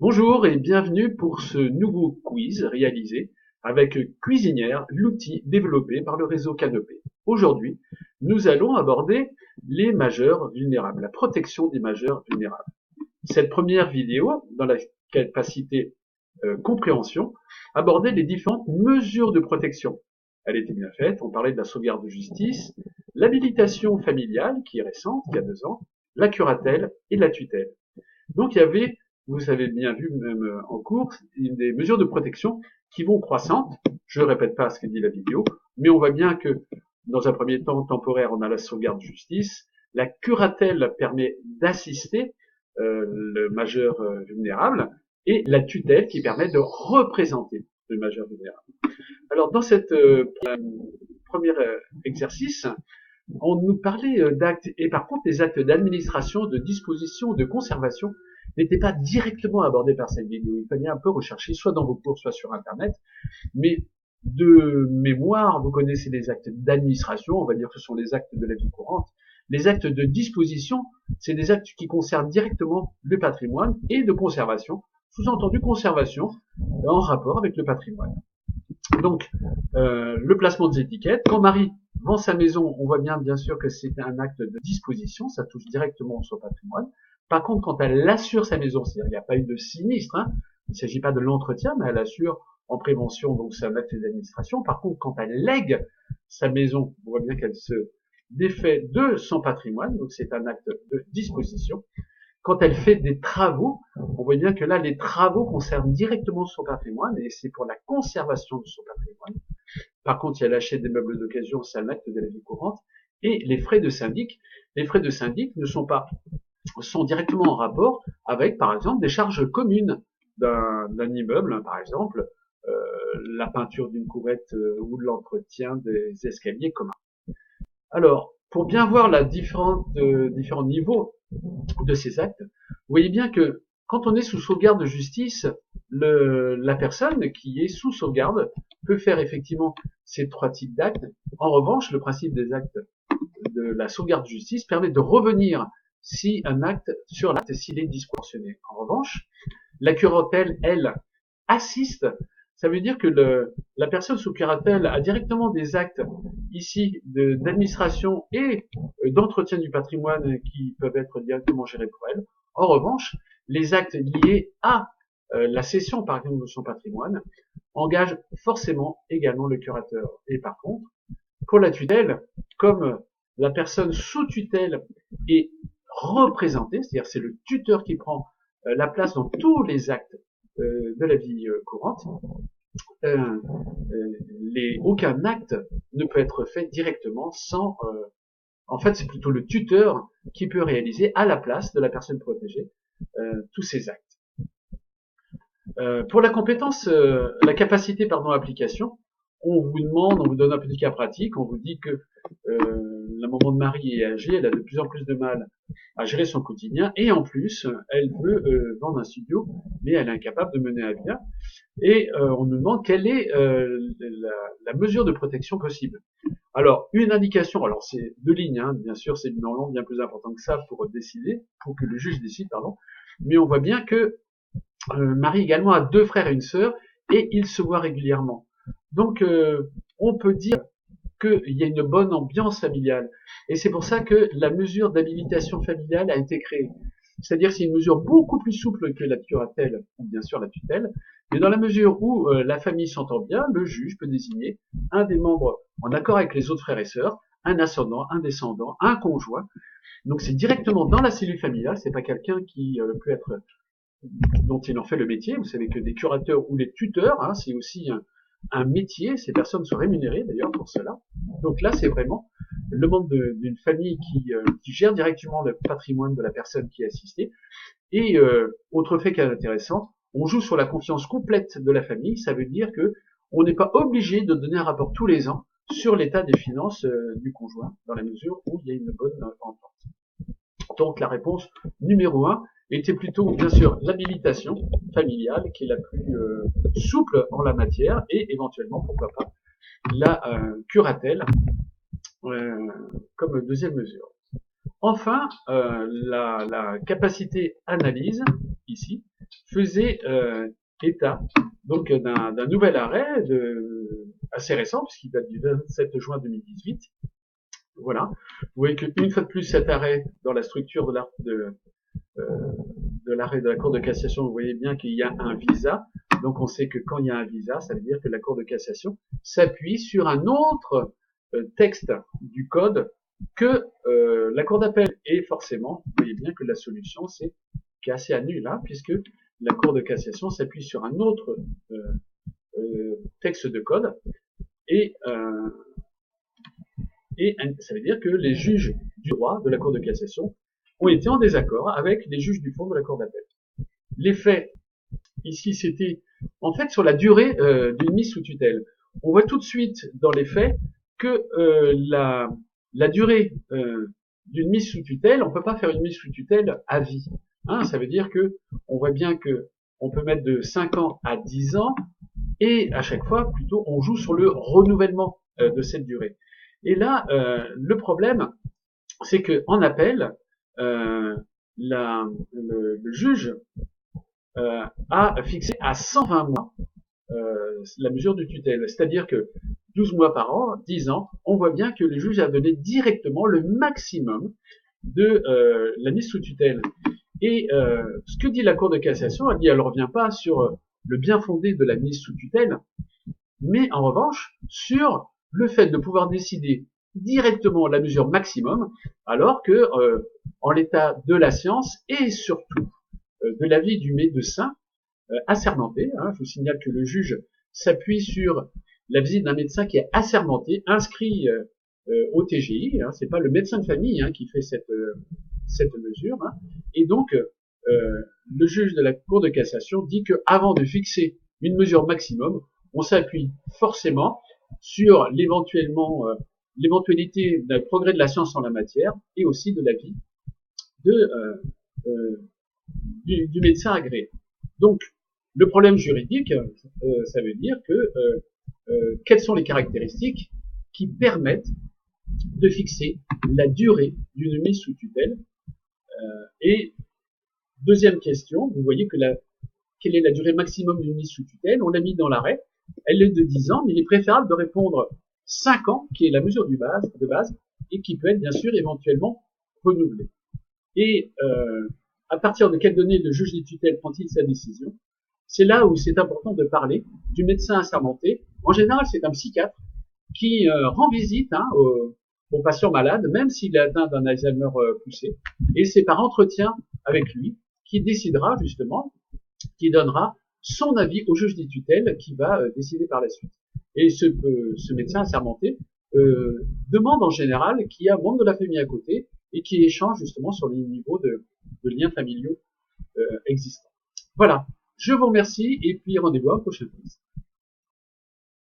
Bonjour et bienvenue pour ce nouveau quiz réalisé avec Cuisinière, l'outil développé par le réseau Canopé. Aujourd'hui, nous allons aborder les majeurs vulnérables, la protection des majeurs vulnérables. Cette première vidéo, dans la capacité compréhension, abordait les différentes mesures de protection. Elle était bien faite, on parlait de la sauvegarde de justice, l'habilitation familiale qui est récente, il y a 2 ans, la curatelle et la tutelle. Donc il y avait, vous avez bien vu même en cours, des mesures de protection qui vont croissantes. Je ne répète pas ce que dit la vidéo, mais on voit bien que dans un premier temps temporaire, on a la sauvegarde de justice. La curatelle permet d'assister le majeur vulnérable et la tutelle qui permet de représenter le majeur vulnérable. Alors dans cette premier exercice, on nous parlait d'actes, et par contre les actes d'administration, de disposition, de conservation n'étaient pas directement abordés par cette vidéo. Il fallait un peu rechercher, soit dans vos cours, soit sur Internet. Mais de mémoire, vous connaissez les actes d'administration, on va dire que ce sont les actes de la vie courante. Les actes de disposition, c'est des actes qui concernent directement le patrimoine, et de conservation, sous-entendu conservation en rapport avec le patrimoine. Donc, le placement des étiquettes. Quand Marie vend sa maison, on voit bien sûr que c'est un acte de disposition, ça touche directement son patrimoine. Par contre, quand elle assure sa maison, c'est-à-dire qu'il n'y a pas eu de sinistre, il ne s'agit pas de l'entretien, mais elle assure en prévention, donc c'est un acte d'administration. Par contre, quand elle lègue sa maison, on voit bien qu'elle se défait de son patrimoine, donc c'est un acte de disposition. Quand elle fait des travaux, on voit bien que là, les travaux concernent directement son patrimoine et c'est pour la conservation de son patrimoine. Par contre, il y a l'achat des meubles d'occasion, c'est un acte de la vie courante. Et les frais de syndic, ne sont directement en rapport avec, par exemple, des charges communes d'un immeuble, par exemple, la peinture d'une courette ou l'entretien des escaliers communs. Alors, pour bien voir différents niveaux de ces actes, vous voyez bien que quand on est sous sauvegarde de justice, la personne qui est sous sauvegarde peut faire effectivement ces 3 types d'actes. En revanche, le principe des actes de la sauvegarde de justice permet de revenir si un acte sur l'acte s'il est disproportionné. En revanche, la curatelle, elle, assiste. Ça veut dire que la personne sous curatelle a directement des actes ici d'administration et d'entretien du patrimoine qui peuvent être directement gérés pour elle. En revanche, les actes liés à la cession, par exemple, de son patrimoine engagent forcément également le curateur. Et par contre, pour la tutelle, comme la personne sous tutelle est représentée, c'est-à-dire c'est le tuteur qui prend la place dans tous les actes de la vie courante, aucun acte ne peut être fait directement sans... en fait, c'est plutôt le tuteur qui peut réaliser à la place de la personne protégée tous ces actes. Pour la compétence, la capacité, application, on vous donne un petit cas pratique, on vous dit que la maman de Marie est âgée, elle a de plus en plus de mal à gérer son quotidien, et en plus, elle veut vendre un studio, mais elle est incapable de mener à bien, et on nous demande quelle est la mesure de protection possible. Alors, une indication, alors c'est 2 lignes, bien sûr, c'est normalement bien plus important que ça pour décider, pour que le juge décide, pardon, mais on voit bien que Marie également a 2 frères et une sœur, et ils se voient régulièrement. Donc, on peut dire qu'il y a une bonne ambiance familiale. Et c'est pour ça que la mesure d'habilitation familiale a été créée. C'est-à-dire que c'est une mesure beaucoup plus souple que la curatelle, ou bien sûr la tutelle, mais dans la mesure où la famille s'entend bien, le juge peut désigner un des membres en accord avec les autres frères et sœurs, un ascendant, un descendant, un conjoint. Donc c'est directement dans la cellule familiale, c'est pas quelqu'un qui peut être dont il en fait le métier. Vous savez que des curateurs ou les tuteurs, c'est aussi un métier. Ces personnes sont rémunérées d'ailleurs pour cela. Donc là, c'est vraiment le membre d'une famille qui gère directement le patrimoine de la personne qui est assistée. Et autre fait qui est intéressant, on joue sur la confiance complète de la famille. Ça veut dire que on n'est pas obligé de donner un rapport tous les ans sur l'état des finances du conjoint, dans la mesure où il y a une bonne entente. Donc la réponse numéro 1 était plutôt, bien sûr, l'habilitation familiale, qui est la plus souple en la matière, et éventuellement, pourquoi pas, la curatelle comme deuxième mesure. Enfin, la capacité analyse, ici, faisait état donc d'un nouvel arrêt assez récent, puisqu'il date du 27 juin 2018. Voilà. Vous voyez qu'une fois de plus, cet arrêt dans la structure de l'arrêt de la Cour de cassation, vous voyez bien qu'il y a un visa. Donc on sait que quand il y a un visa, ça veut dire que la Cour de cassation s'appuie sur un autre texte du code que la Cour d'appel. Et forcément, vous voyez bien que la solution, c'est assez annule, hein, puisque la Cour de cassation s'appuie sur un autre texte de code. Et ça veut dire que les juges du droit de la Cour de cassation ont été en désaccord avec les juges du fond de la Cour d'appel. Les faits, ici, c'était en fait sur la durée d'une mise sous tutelle. On voit tout de suite dans les faits que la durée d'une mise sous tutelle, on peut pas faire une mise sous tutelle à vie. Hein, ça veut dire que on voit bien que on peut mettre de 5 ans à 10 ans, et à chaque fois, plutôt, on joue sur le renouvellement de cette durée. Et là, le problème, c'est que en appel, le juge a fixé à 120 mois la mesure de tutelle. C'est-à-dire que 12 mois par an, 10 ans, on voit bien que le juge a donné directement le maximum de la mise sous tutelle. Et ce que dit la Cour de cassation, elle dit elle ne revient pas sur le bien fondé de la mise sous tutelle, mais en revanche sur le fait de pouvoir décider directement la mesure maximum, alors que en l'état de la science et surtout de l'avis du médecin assermenté, hein, je vous signale que le juge s'appuie sur la visite d'un médecin qui est assermenté, inscrit au TGI, hein, c'est pas le médecin de famille hein, qui fait cette mesure, hein, et donc le juge de la Cour de cassation dit que avant de fixer une mesure maximum, on s'appuie forcément sur l'éventualité d'un progrès de la science en la matière et aussi de l'avis du médecin agréé. Donc, le problème juridique, ça veut dire que quelles sont les caractéristiques qui permettent de fixer la durée d'une mise sous tutelle. Et deuxième question, vous voyez que quelle est la durée maximum d'une mise sous tutelle? On l'a mis dans l'arrêt. Elle est de 10 ans, mais il est préférable de répondre 5 ans, qui est la mesure de base, et qui peut être bien sûr éventuellement renouvelée. Et à partir de quelles données le juge des tutelles prend-il sa décision? C'est là où c'est important de parler du médecin assermenté. En général, c'est un psychiatre qui rend visite hein, aux patients malades, même s'il est atteint d'un Alzheimer poussé. Et c'est par entretien avec lui qui décidera justement, qui donnera son avis au juge des tutelles qui va décider par la suite. Et ce médecin assermenté demande en général qu'il y ait un membre de la famille à côté et qui échange justement sur les niveaux de liens familiaux existants. Voilà, je vous remercie et puis rendez-vous à un prochain quiz.